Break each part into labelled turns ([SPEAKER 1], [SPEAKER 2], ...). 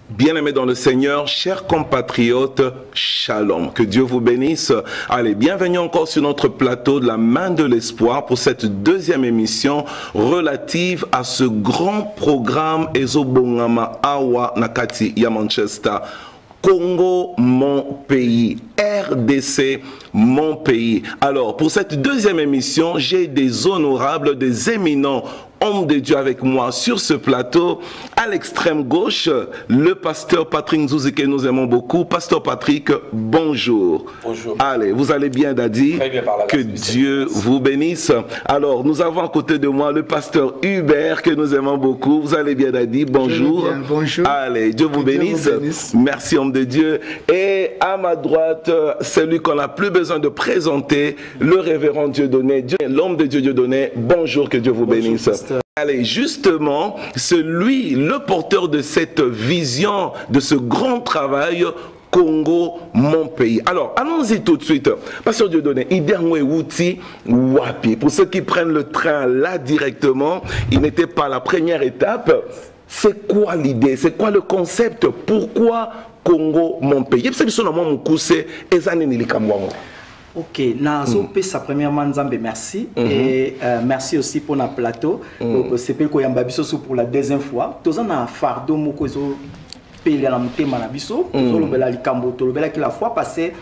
[SPEAKER 1] Bien-aimés dans le Seigneur, chers compatriotes, shalom. Que Dieu vous bénisse. Allez, bienvenue encore sur notre plateau de la main de l'espoir pour cette deuxième émission relative à ce grand programme Ezobongama Awa Nakati ya Manchester. Congo, mon pays. RDC, mon pays. Alors, pour cette deuxième émission, j'ai des honorables, des éminents hommes de Dieu avec moi sur ce plateau. À l'extrême gauche, le pasteur Patrick Nzouzi que nous aimons beaucoup. Pasteur Patrick, bonjour.
[SPEAKER 2] Bonjour.
[SPEAKER 1] Allez, vous allez bien, Daddy?
[SPEAKER 2] Très bien, par la
[SPEAKER 1] que Dieu vous bénisse. Alors, nous avons à côté de moi le pasteur Hubert que nous aimons beaucoup. Vous allez bien, Daddy? Bonjour.
[SPEAKER 3] Bien, bonjour.
[SPEAKER 1] Allez, Dieu vous bénisse.
[SPEAKER 3] Dieu vous bénisse.
[SPEAKER 1] Merci, homme de Dieu. Et à ma droite, celui qu'on n'a plus besoin de présenter, le révérend Dieudonné, l'homme de Dieu Dieudonné. Bonjour, que Dieu vous bénisse.
[SPEAKER 3] Pasteur.
[SPEAKER 1] Allez, justement, celui, le porteur de cette vision, de ce grand travail, Congo, mon pays. Alors, allons-y tout de suite. Pasteur Dieudonné, pour ceux qui prennent le train là directement, il n'était pas la première étape. C'est quoi l'idée? C'est quoi le concept? Pourquoi Congo, mon pays?
[SPEAKER 3] Ok, Nazo sa premièrement Nzambe merci et merci aussi pour notre plateau. C'est pour pour la deuxième fois. Tous on a fardeau moko zo pele na mutema na biso. Tous le bela likambo to le bela qui la fois passée.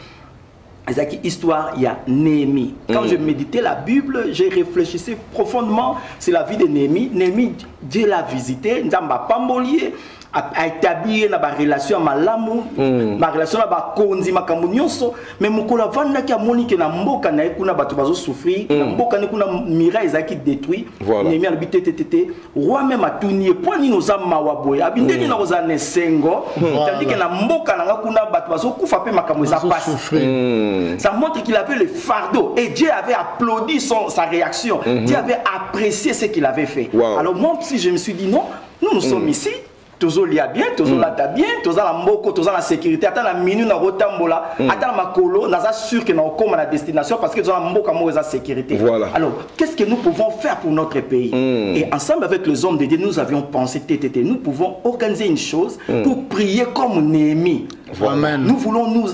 [SPEAKER 3] C'est histoire il y a Néhémie. Quand je méditais la Bible, j'ai réfléchi profondément sur la vie de Néhémie. Néhémie, Dieu l'a visité, Nzamba pambolier. A établir na ba relation malamu ma relation na ba konzi makambo nyonso mais mokola vanda ki amoni ke na mboka na kuna bato bazo souffrir na mboka ni kuna mira ezaki détruit Néhémie habité tété roi même atuni point nos mawa boy abindeli na kozana sengo tandis que na mboka na kuna bato bazo kufa pe makambo ça passe ça montre qu'il avait le fardeau et Dieu avait applaudi sa réaction Dieu avait apprécié ce qu'il avait fait. Alors moi si je me suis dit non nous sommes ici toujours lié bien, toujours là bien, toujours la mboko, toujours la sécurité. Attends la minute na rotambola, attends la makolo, n'a sûr que nous sommes à la destination parce que toujours la mboka mo la sécurité.
[SPEAKER 1] Voilà.
[SPEAKER 3] Alors, qu'est-ce que nous pouvons faire pour notre pays? Et ensemble avec les hommes de Dieu, nous avions pensé, nous pouvons organiser une chose pour prier comme Néhémie.
[SPEAKER 1] Voilà.
[SPEAKER 3] Nous voulons nous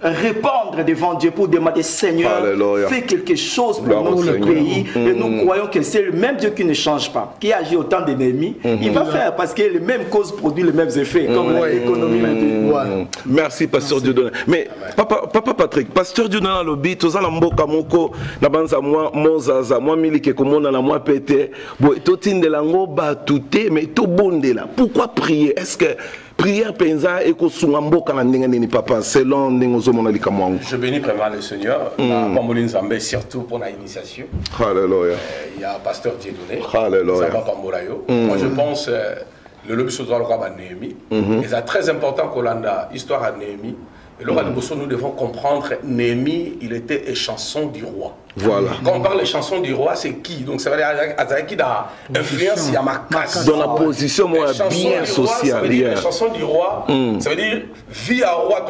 [SPEAKER 3] répondre devant Dieu pour demander Seigneur, fais quelque chose pour notre pays et nous croyons que c'est le même Dieu qui ne change pas, qui agit autant d'ennemis, il va faire parce que les mêmes causes produisent les mêmes effets comme l'économie maintenant.
[SPEAKER 1] Merci Pasteur Dieudonné. Mais Papa Patrick, Pasteur Dieudonné lobby, tous en mboka moko na banza moi mozaza moi milike komona na moi pété, bon totinde lango ba touté mais to bondela. Pourquoi prier? Est-ce que prière penza et kosungambo kana ndengani papa selon ndengozo mona likamwangu.
[SPEAKER 2] Je bénis vraiment le Seigneur, na Pambolin Zambé surtout pour l'initiation.
[SPEAKER 1] Alléluia.
[SPEAKER 2] Il y a pasteur Dieudonné.
[SPEAKER 1] Alléluia.
[SPEAKER 2] Ça va Pambolayo. Moi je pense le lobby sur le roi Néhémie. Et c'est très important qu'on a histoire à Néhémie. Et là, nous devons comprendre Néhémie, il était échanson du roi.
[SPEAKER 1] Voilà.
[SPEAKER 2] Quand on parle de chanson du roi, c'est qui? Donc ça veut dire qui a influence, il y a ma casse.
[SPEAKER 1] Dans la position moi bien sociale.
[SPEAKER 2] La chanson du roi, ça veut dire vie à roi,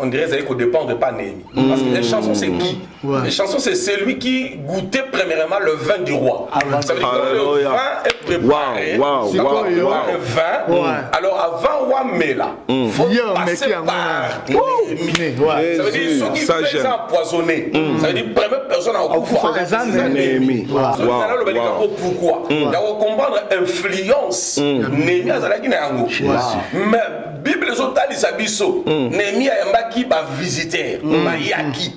[SPEAKER 2] on dirait que ça ne dépend pas Néhémie. Parce que les chansons, c'est qui? Les chansons, c'est celui qui goûtait premièrement le vin du roi. Ça veut dire que le vin est préparé. Le vin. Alors avant roi Mela, il faut passer par Néhémie. Ça veut dire ceux qui faisaient empoisonner. Ça veut dire première personne à
[SPEAKER 1] Néhémie.
[SPEAKER 2] Pourquoi? Il faut comprendre l'influence Néhémie à Zalaki na yango. Mais Bible les autres alisabiso Néhémie a yambaki ba visiteur ba yaki.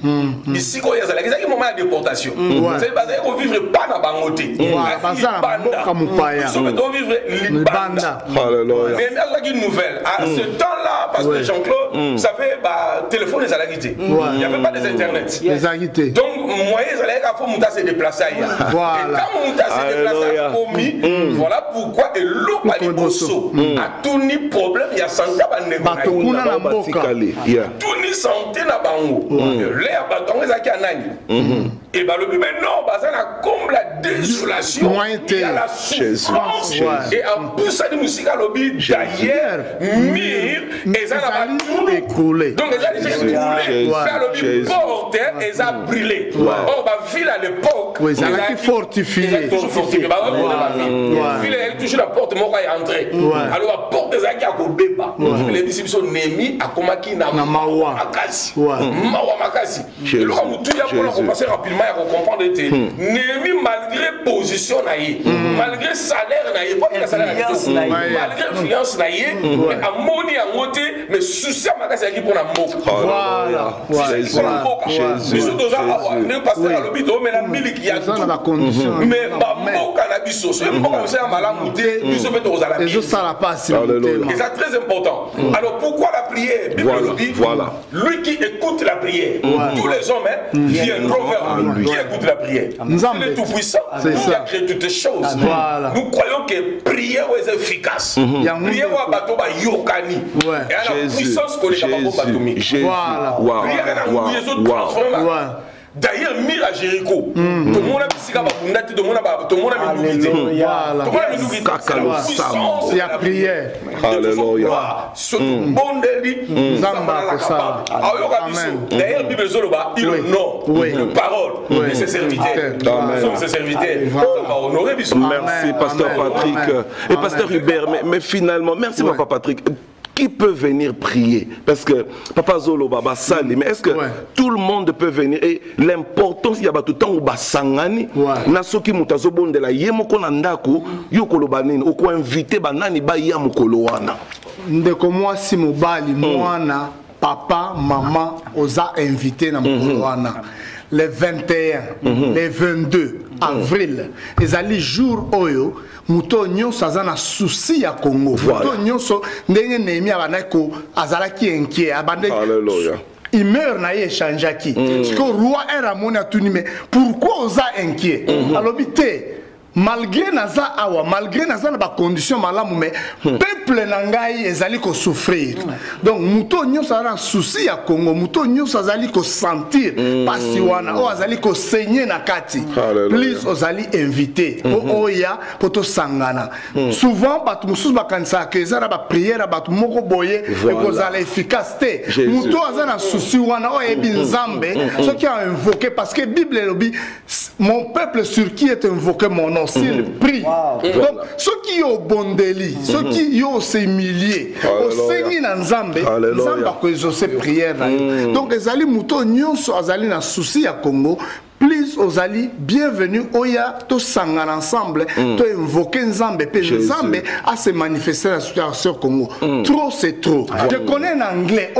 [SPEAKER 2] Ici quand il y a Zalaki c'est moment de déportation. C'est basé qu'on vivre pas na bangoté. Ils doivent vivre libanda.
[SPEAKER 1] Alléluia.
[SPEAKER 2] Néhémie a une nouvelle à ce temps-là parce que Jean-Claude savait bah téléphone les Zalaki. Il n'y avait pas des internet. Donc moyen il faut Mouta se déplacer ailleurs. Et quand Mouta se déplace à Komi, voilà pourquoi et l'eau pas les bossos. A tout ni problème, il y a santé à tout ni santé na bango. L'air bâton les a qui anani. Et bah le but maintenant, bah ça comme la désolation, il y a la souffrance. Et en plus ça dit musique à lobby d'ailleurs, mire, et ça n'a pas écoulé. Donc ça a écoulé. Ça lobby porté et ça a brûlé. Or bah ville à l'époque,
[SPEAKER 4] ça a été fortifié.
[SPEAKER 2] Toujours fortifié. Bah ville elle est toujours la porte moi quand est entrée. Alors la porte des agues à Kobeba. Les disciples sont Némi à Komaki na Mawa Makasi. Mawa Makasi. Et là on tout y a pour passer rapidement à comprendre que Némi malgré position naïe, malgré salaire naïe, pas que salaire malgré influence naïe, mais à moni à monter, mais souci à Makasi qui pour la moque.
[SPEAKER 4] Voilà.
[SPEAKER 2] Jésus. Ne passer à l'hôpital mais la mille qui a
[SPEAKER 4] dans la condition.
[SPEAKER 2] Mais ma moque à la biso, c'est moque comme ça à la monter, nous sommes aux à la
[SPEAKER 4] et ça la passe. Et
[SPEAKER 2] c'est très important. Alors pourquoi la prière?
[SPEAKER 1] Voilà.
[SPEAKER 2] Lui qui écoute la prière, tous les hommes viendront vers lui qui écoute la prière. Il est tout puissant, il a créé toutes les choses. Nous croyons que prière est efficace. Prière est bateau yokani. Et à la puissance qu'on est capable de battre. Voilà. Prière est une transformation. D'ailleurs, mire à Jéricho. Tout le monde a dit que tout le monde a mis l'unité. Tout le monde a mis l'unité. C'est la puissance de la prière.
[SPEAKER 1] Alléluia.
[SPEAKER 2] Surtout, bon délit, nous avons la capable. D'ailleurs, la Bible il le nom, une parole, et ses serviteurs. Nous sommes ses serviteurs. On va honorer.
[SPEAKER 1] Merci, Pasteur Patrick. Et Pasteur Hubert, mais finalement, merci, Papa Patrick. Qui peut venir prier? Parce que Papa Zolo Baba Sali, mais est-ce que tout le monde peut venir? Et l'importance, il y a tout le temps où Basangani, Nasoki Mutazobo de la Yemoko Nandako, Yokolo Banin, ou quoi inviter Banani Baya Mukoloana.
[SPEAKER 4] Ndeko moi si mobali, moana, papa, maman, osa invité na Mukoloana. Les 21, les 22 avril, ils allaient jour oyo. Muto nyonso aza na souci ya Congo. Muto nyonso ndenge Néhémie abanako azalaki inquiet abande.
[SPEAKER 1] Alléluia.
[SPEAKER 4] Il meurt na échangeaki. Parce que roi era mona tuni mais pourquoi oza inquiet? Alors bité malgré naza awa, malgré naza na ba condition malamu mais peuple nangai ezali ko souffrir. Donc muto nyonso aza na souci ya Congo, muto nyonso azali ko sentir pasi wana o azali ko saigner na kati. Please ozali invité o oya poto sangana. Souvent batu mususu bakanisa ke ezala ba prière batu moko boye e kozala efficacité. Muto aza na souci wana o ebi nzambe ce qui a invoqué parce que Bible lobi mon peuple sur qui est invoqué mon nom s'il prie. Donc ceux qui ont bondeli, ceux qui ont s'humilier, au Seigneur na nzambe, nzamba ko exaucer prière. Donc ezali muto nyonso azali na souci ya Congo. Please ozali bienvenue oya to sangana ensemble to invoquer nzambe pe nzambe à se manifester dans la situation Congo. Trop c'est trop. Je connais en anglais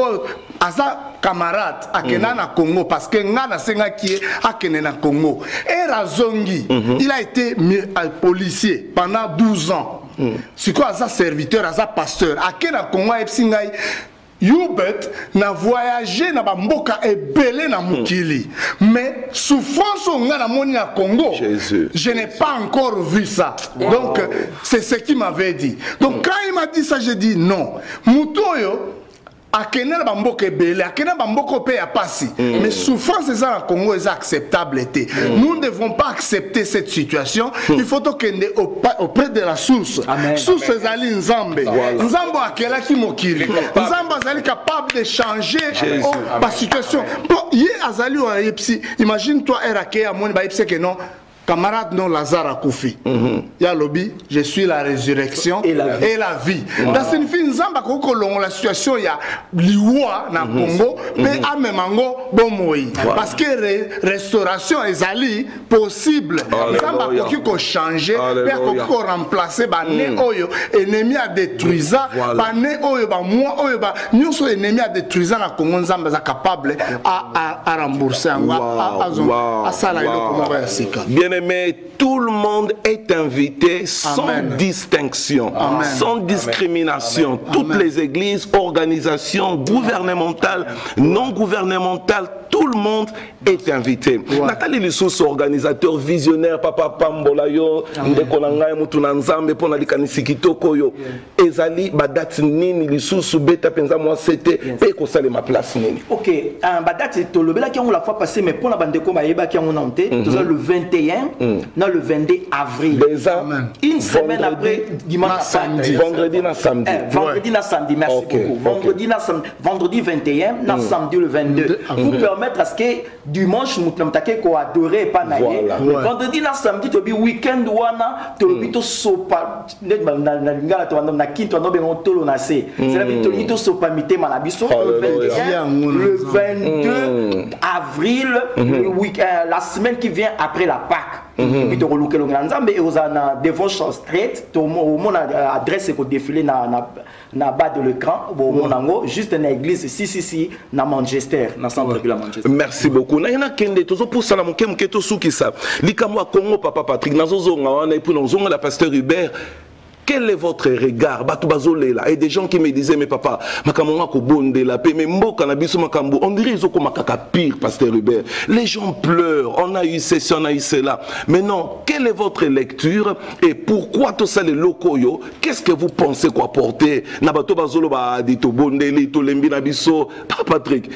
[SPEAKER 4] aza camarade akena na Congo parce que ngana senga qui akena na Congo. Et Razongi, il a été policier pendant 12 ans. C'est quoi aza serviteur, aza pasteur. Akena Congo epsingai Yubet n'a voyagé na bamboka ebele na mukili. Mais souffrance au na moni à Congo. Je n'ai pas encore vu ça. Donc c'est ce qu'il m'avait dit. Donc quand il m'a dit ça, j'ai dit non. Mutoyo akena bamboka ebele, akena bamboka pe ya pasi. Mais souffrance za na Congo est acceptable été. Nous ne devons pas accepter cette situation. Il faut tokende auprès de la source. Source ezali nzambe. Nzambo akela ki mokili. Nzambo azali capable de changer la situation. Bon, ye azali wa yepsi. Imagine-toi erake ya moni ba yepsi que non. Camarade non Lazare a Koufi. Ya lobby, je suis la résurrection et la vie. Dans cette fin nzamba ko longo la situation ya liwa na Congo mais a memango bomoi parce que restauration ezali possible. Nzamba ko changer mais ko remplacer ba né oyo ennemi a détruisa ba né oyo ba moi oyo ba nyonso ennemi a détruisa na Congo nzamba za capable à rembourser à sala eloko ya sika.
[SPEAKER 1] Mais tout le monde est invité sans distinction, sans discrimination. Seigneur. Toutes les églises, organisations gouvernementales, non gouvernementales, tout le monde est invité. Nathalie Lissous, organisateur visionnaire, Papa Pambolayo, Ndekonanga Mutuna Nzambe, Pona Likanisi Kitoko yo. Ezali badati nini Lissous beta penza moi c'était pe ko sale ma place nini.
[SPEAKER 3] OK, badati to lobela ki on la fois passée mais pour la bande ko ba yeba ki on monté, le 21 non le 22 avril.
[SPEAKER 1] Déjà
[SPEAKER 3] une semaine après dimanche samedi.
[SPEAKER 1] Vendredi na samedi.
[SPEAKER 3] Vendredi na samedi, merci beaucoup. Vendredi na samedi, vendredi 21 na samedi le 22. Pour permettre à ce que dimanche nous t'attaquer ko adorer pas naïe. Vendredi na samedi to bi week-end wana to bi to sopa net na lingala to na kinto no be on tolo na se. C'est la bi to to sopa mité manabiso le 22 avril la semaine qui vient après la Pâques. Puis to relouquer le grand Nzambe et aux na devant street to mon adresse ko défiler na bas de l'écran monango juste na église si na Manchester na centre de la Manchester.
[SPEAKER 1] Merci beaucoup. Na yana kende tozo pour sala moke moke to sukisa likamwa Congo papa Patrick nazozo ngawana et puis nozonga la pasteur Hubert. Quel est votre regard? Et des gens qui me disaient, mais papa, on dirait qu'ils ont pire, pasteur Hubert. Les gens pleurent, on a eu ceci, on a eu cela. Mais non, quelle est votre lecture et pourquoi tout ça les locaux? Qu'est-ce que vous pensez quoi porter? Papa Patrick,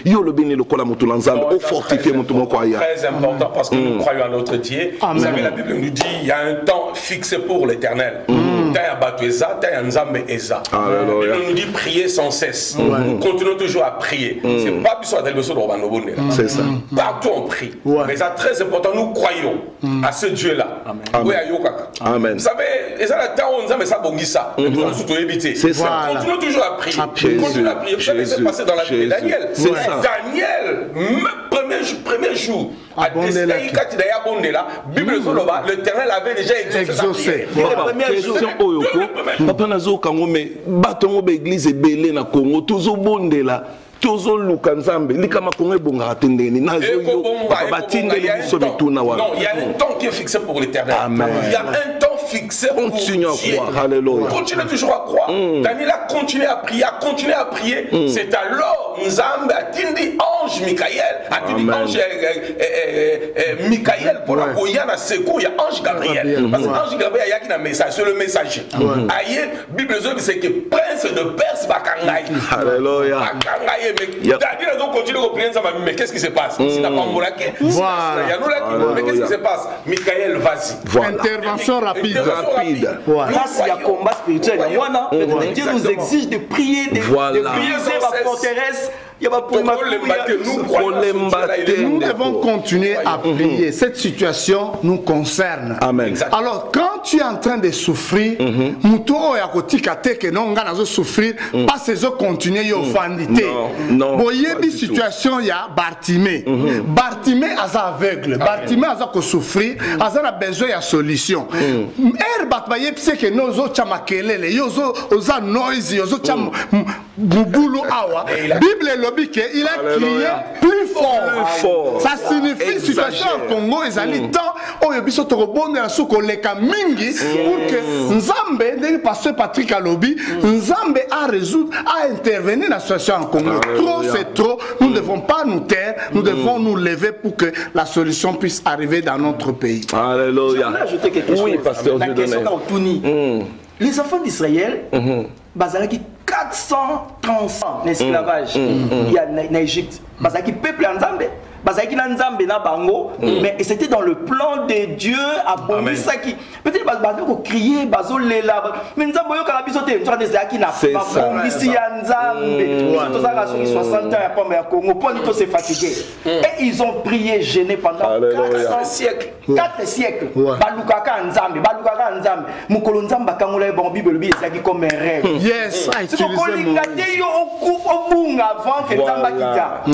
[SPEAKER 2] très important parce que nous croyons à notre Dieu. Vous savez, la Bible nous dit il y a un temps fixé pour l'éternel. Il nous dit prier sans cesse. Continuons toujours à prier. C'est pas
[SPEAKER 1] c'est ça.
[SPEAKER 2] Partout on prie. Mais c'est très important, nous croyons à ce Dieu-là.
[SPEAKER 1] Amen.
[SPEAKER 2] Vous savez, c'est ça. Continuons toujours à prier. Continuons à prier. Vous savez ce qui s'est passé dans la vie de Daniel. Daniel, premier jour, l'Éternel avait déjà exaucé.
[SPEAKER 1] Papa nazo kango me batongo be église ebele na Congo tozo bondela tozo luka Nzambe likama Congo ebonga tendeni nazo yo batindeli biso bituna wana.
[SPEAKER 2] Non, il y a un temps qui est fixé pour l'Éternel. Il y a un temps fixé pour
[SPEAKER 1] Dieu. Alléluia.
[SPEAKER 2] Continue toujours à croire. Daniel a continué à prier, c'est alors Nzambe a tindi ange Michael, a tindi ange Michael pour la Koyana Seko, il y a ange Gabriel. Parce que ange Gabriel il y a qui a un message, c'est le messager. Aïe, Bible c'est que prince de Perse Bakangaï.
[SPEAKER 1] Alléluia.
[SPEAKER 2] Bakangaï, mais Daniel a continué à prier Nzambe, mais qu'est-ce qui se passe? Il n'a pas mouraké. Mais qu'est-ce qui se passe? Michael, vas-y.
[SPEAKER 4] Intervention rapide.
[SPEAKER 3] Grâce à combat spirituel, Dieu nous exige de prier, de briser la forteresse.
[SPEAKER 4] Nous devons continuer à prier. Cette situation nous concerne.
[SPEAKER 1] Amen.
[SPEAKER 4] Alors, quand tu es en train de souffrir, souffrir, pas ces autres continuer à fanditer.
[SPEAKER 1] Non.
[SPEAKER 4] Situation, il y a Bartimée. Bartimée est aveugle. Bartimée a souffrir, a besoin de solution. C'est que nous autres makelele, oza noisy, oza bouboulou awa. Bible lobi que il a crié plus fort. Ça signifie situation au Congo ezali temps oyo biso to rebonde sur koleka mingi pour que Nzambe ndenge pasteur Patrick alobi Nzambe a résoudre à intervenir dans la situation en Congo. Trop c'est trop, nous ne devons pas nous taire, nous devons nous lever pour que la solution puisse arriver dans notre pays.
[SPEAKER 1] Alléluia.
[SPEAKER 3] Je voulais ajouter quelque chose.
[SPEAKER 1] Oui, pasteur.
[SPEAKER 3] La question les enfants d'Israël, bazalaki 430 ans d'esclavage il y a en Égypte. Bazalaki peuple en Zambie. Bazalaki na Nzambe na bango, mais c'était dans le plan de Dieu à Bombisaki. Peut-être bazalaki ko crier bazolela, mais Nzambe yo kala biso te, nzambe ezaki na Bombisi ya Nzambe. Tout ça là sur 60 ans ya pombe ya Congo, pour tout se fatiguer. Et ils ont prié, gêné pendant 400 siècles. 4 siècles. Balukaka Nzambe, balukaka Nzambe. Mukolo Nzambe bakangola bon Bible bi ezaki comme un rêve.
[SPEAKER 4] Yes,
[SPEAKER 3] c'est pourquoi les gars yo okufa bunga avant que Nzambe kita.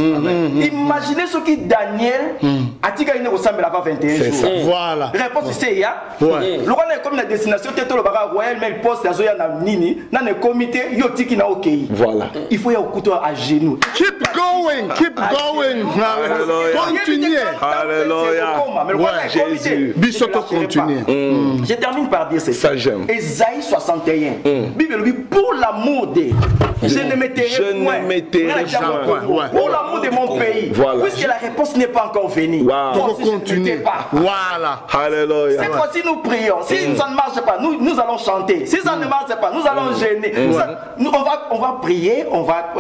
[SPEAKER 3] Imaginez ce qui Daniel atika ine ressemble avant 21 jours.
[SPEAKER 4] Voilà.
[SPEAKER 3] Réponse c'est ya. Le roi est comme la destination tête le baga royal mais le poste azoya na nini na ne comité yo tiki na OK.
[SPEAKER 1] Voilà.
[SPEAKER 3] Il faut y couteau à genoux.
[SPEAKER 4] Keep going, keep going. Continuez.
[SPEAKER 1] Alléluia. Jésus.
[SPEAKER 4] Bisoto continue.
[SPEAKER 3] Je termine par dire
[SPEAKER 1] ça. J'aime.
[SPEAKER 3] Ésaïe 61. Bible dit pour l'amour de je ne m'éterai point. Pour l'amour de mon pays.
[SPEAKER 1] Voilà.
[SPEAKER 3] Puisque la réponse n'est pas encore venue.
[SPEAKER 4] Donc continuez. Voilà.
[SPEAKER 1] Alléluia.
[SPEAKER 3] Cette fois-ci nous prions. Si ça ne marche pas, nous allons chanter. Si ça ne marche pas, nous allons gêner. On va prier, on va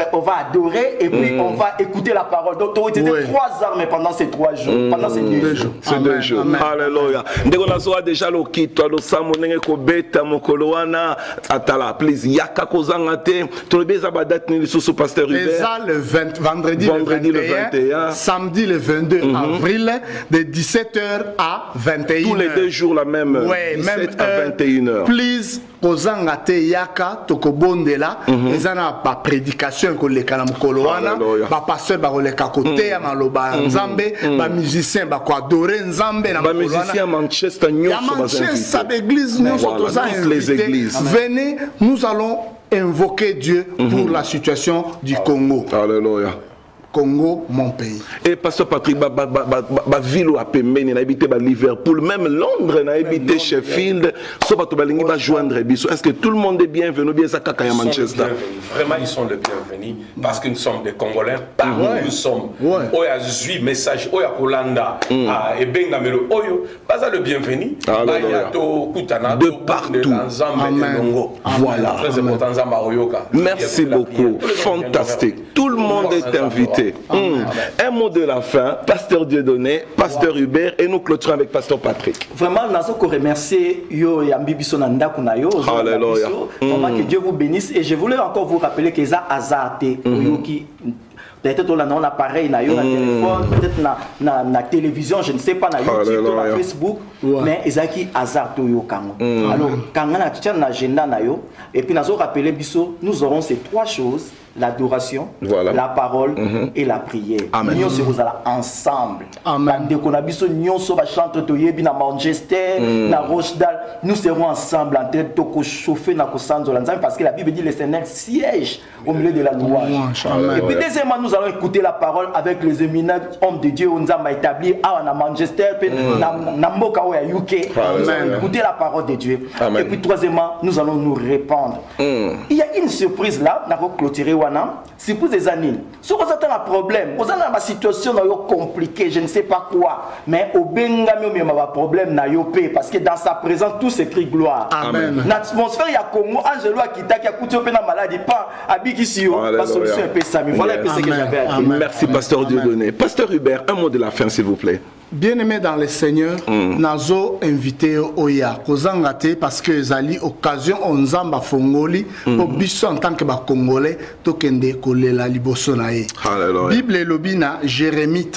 [SPEAKER 3] adorer et puis on va écouter la parole. Donc tu as utilisé 3 armes pendant ces 3 jours. Pendant ces 2 jours.
[SPEAKER 1] Ces 2 jours. Alléluia. Ndeko nazoa déjà lo kitwa lo samo nenge ko beta mokolo wana atala please yaka kozanga te to beza ba date ni lisusu pasteur Hubert.
[SPEAKER 4] Ça le vendredi le 21, samedi le 22 avril de 17h à 21h.
[SPEAKER 1] Tous les 2 jours la même heure.
[SPEAKER 4] Ouais,
[SPEAKER 1] 17
[SPEAKER 4] même
[SPEAKER 1] à 21h.
[SPEAKER 4] Please kozanga te yaka tokobondela ezana ba prédication ko lekala mokolo wana ba pasteur ba koleka kote ya maloba nzambe ba musicien ba ko adorer nzambe na mokolo wana. Ba musicien Manchester Manchester l'église nous sommes les églises. Venez, nous allons invoquer Dieu pour la situation du Congo.
[SPEAKER 1] Alléluia.
[SPEAKER 4] Congo, mon pays.
[SPEAKER 1] Et pasteur Patrick, ville à Pemeni, na habité Liverpool, même Londres, na habité Sheffield, sauf à Balingi va joindre Bisso. Est-ce que tout le monde est bienvenu, bien ça à Manchester?
[SPEAKER 2] Vraiment, ils sont les bienvenus parce que nous sommes des Congolais. Partout nous sommes. Oya Zui, message, Oya Kolanda, et Bengamelo, Oyo, pas le bienvenu.
[SPEAKER 1] De partout.
[SPEAKER 2] Voilà. Très important, Zamba Oyoka.
[SPEAKER 1] Merci beaucoup. Fantastique. Tout le monde est invité. Un mot de la fin, pasteur Dieudonné, pasteur Hubert, et nous clôturons avec pasteur Patrick.
[SPEAKER 3] Vraiment, nous avons remercié Yo et Ambibiso Nanda Kunayo.
[SPEAKER 1] Alléluia.
[SPEAKER 3] Vraiment que Dieu vous bénisse. Et je voulais encore vous rappeler que ça a azarté. Peut-être on a un appareil, na téléphone, peut-être na télévision, je ne sais pas, na YouTube, na Facebook, mais ils ont qui hasard yo kango. Alors quand on a tout un agenda na yo, et puis nous avons rappelé biso, nous aurons ces 3 choses. L'adoration, la parole et la prière. Nous serons ensemble. Manchester, na Rochdale, nous serons ensemble en train de chauffer parce que la Bible dit le Seigneur siège au milieu de la louange. Et puis deuxièmement, nous allons écouter la parole avec les éminents hommes de Dieu. On a établi à Manchester, na Mboka ou à UK. Nous allons écouter la parole de Dieu. Et puis troisièmement, nous allons nous répandre. Il y a une surprise là, nous allons clôturer. C'est pour des années. Si vous avez un problème, vous avez une situation compliquée, je ne sais pas quoi, mais au Bengami, il y a un problème parce que dans sa présence, tout s'écrit gloire.
[SPEAKER 4] Amen.
[SPEAKER 3] L'atmosphère, il y a Congo, Angelo qui a coûté une maladie, pas à Bikisio, la solution est ça. Voilà ce que j'avais à dire.
[SPEAKER 1] Merci, pasteur Dieudonné. Pasteur Hubert, un mot de la fin, s'il vous plaît.
[SPEAKER 4] Bien-aimé dans le Seigneur, nazo invité Oya Kozangate parce que zali occasion on zamba fongoli au biso en tant que ba Congolais tokende kolela liboso na ye. Bible lobina Jérémie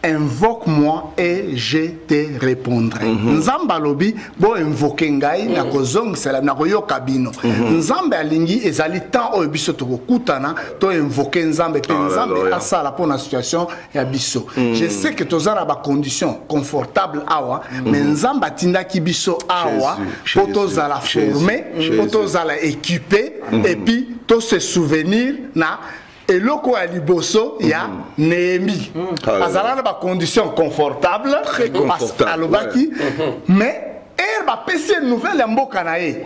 [SPEAKER 4] invoque-moi et je te répondrai. Nzamba lobi bo invoquer ngai na kozong sela na koyoka bino. Nzamba alingi ezali temps o biso to kutana to invoquer nzambe pe nzambe asala pour la situation ya biso. Je sais que tozana ba conditions confortables awa mais nzamba tinda ki biso awa pour tozala formé, pour tozala équipé et puis to se souvenir na et loko à liboso ya Néhémie. Azala ba conditions confortables, très confortables. Mais elle va passer une nouvelle mboka na ye.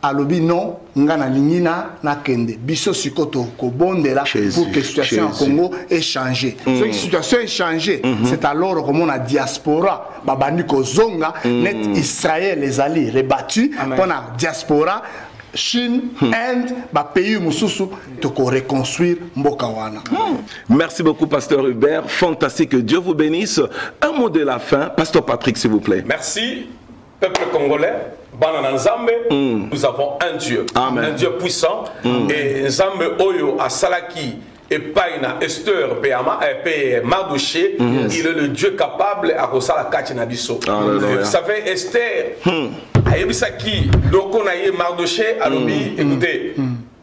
[SPEAKER 4] Alobi non ngana lingina na kende biso sikoto ko bondela pour que la situation au Congo ait changé. Si la situation est changée, c'est alors comme on a diaspora babandi ko zonga net Israël les alliés rebattus pour la diaspora Chine, Inde, pays mususu toko reconstruire mboka wana.
[SPEAKER 1] Merci beaucoup pasteur Hubert, fantastique, que Dieu vous bénisse. Un mot de la fin, pasteur Patrick s'il vous plaît.
[SPEAKER 2] Merci peuple congolais. Nous avons un Dieu, un Dieu puissant et Nzambe Oyo à Salaki et Paina Esther P. Mardoché, il est le Dieu capable à Rosala Kachinabiso. Vous savez Esther Ayebisaki Lokonaye Mardoché Alobi écoutez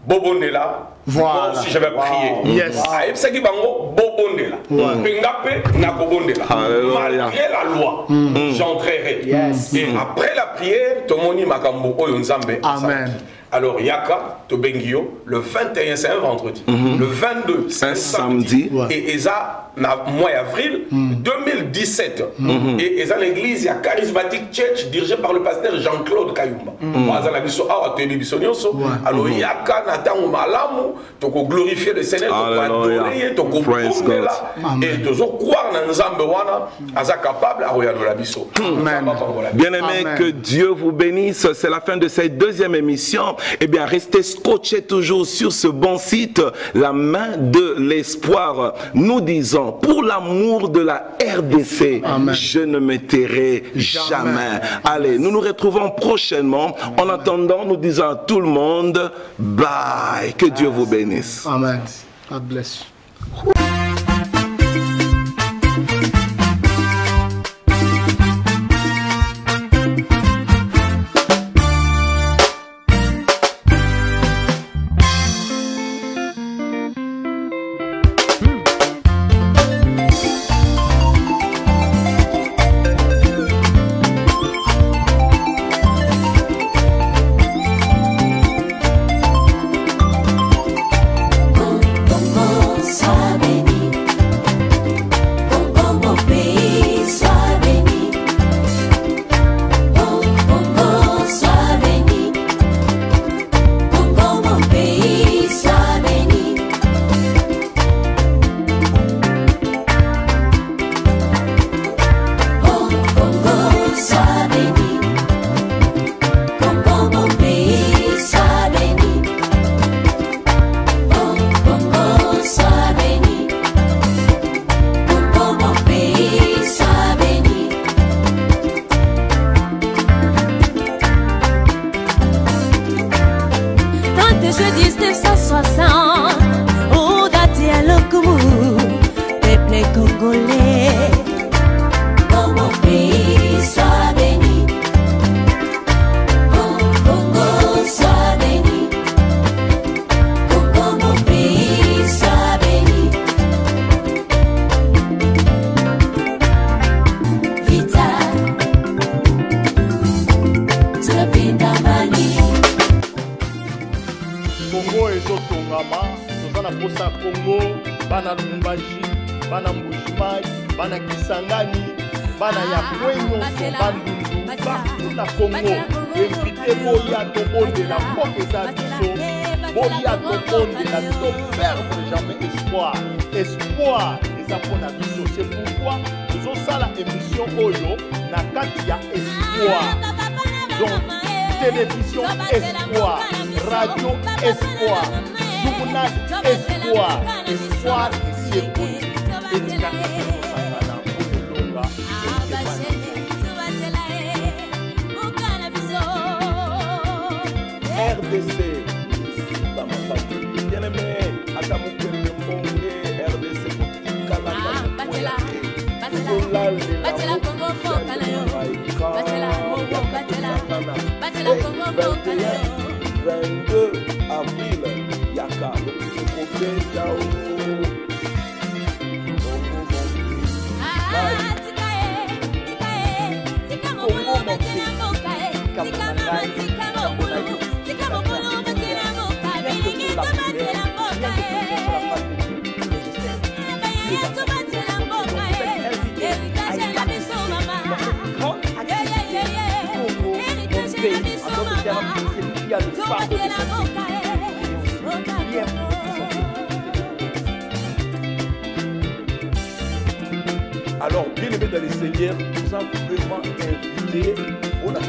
[SPEAKER 2] Bobondela.
[SPEAKER 4] Voilà.
[SPEAKER 2] Moi aussi je vais prier.
[SPEAKER 4] Yes.
[SPEAKER 2] Et c'est qui bango Bobondela. Pengape na Bobondela. Malgré la loi, j'entrerai.
[SPEAKER 3] Yes.
[SPEAKER 2] Et après la prière, Tomoni Makambo Oyonzambe.
[SPEAKER 4] Amen.
[SPEAKER 2] Alors Yaka, Tobengio, le 21 c'est un vendredi. Le 22 c'est un samedi.
[SPEAKER 4] Ouais.
[SPEAKER 2] Et Eza, mois avril 2017. Et Eza l'église, il y a Charismatic Church dirigée par le pasteur Jean-Claude Kayumba. Alors Yaka, Nathan Malamu, toko glorifier le Seigneur, toko adorer, toko prôner là. Et toujours croire dans Nzambe wana, Aza capable à royaume la biso.
[SPEAKER 1] Bien-aimés, que Dieu vous bénisse. C'est la fin de cette deuxième émission. Eh bien, restez scotchés toujours sur ce bon site, La Main de l'Espoir. Nous disons, pour l'amour de la RDC,
[SPEAKER 4] Amen.
[SPEAKER 1] Je ne me tairai jamais. Allez, nous nous retrouvons prochainement. En attendant, nous disons à tout le monde, bye. Que Dieu vous bénisse.
[SPEAKER 4] Amen. God bless you.
[SPEAKER 5] Espoir, les apôtres à vie, c'est pourquoi nous avons ça la émission Oyo, na Katia Espoir. Donc, télévision Espoir, radio Espoir, journal Espoir, Espoir et Siergoni, éducatif Sangana, Oulonga,
[SPEAKER 1] RDC, dans ma famille, bien aimé, à ta mouille.
[SPEAKER 6] Batela Congo Fokalayo, Batela Congo, Batela Congo Fokalayo.
[SPEAKER 1] 22 avril, Yaka, le Tao.
[SPEAKER 5] Alors, bien aimé dans les Seigneurs, nous avons vraiment invité. On a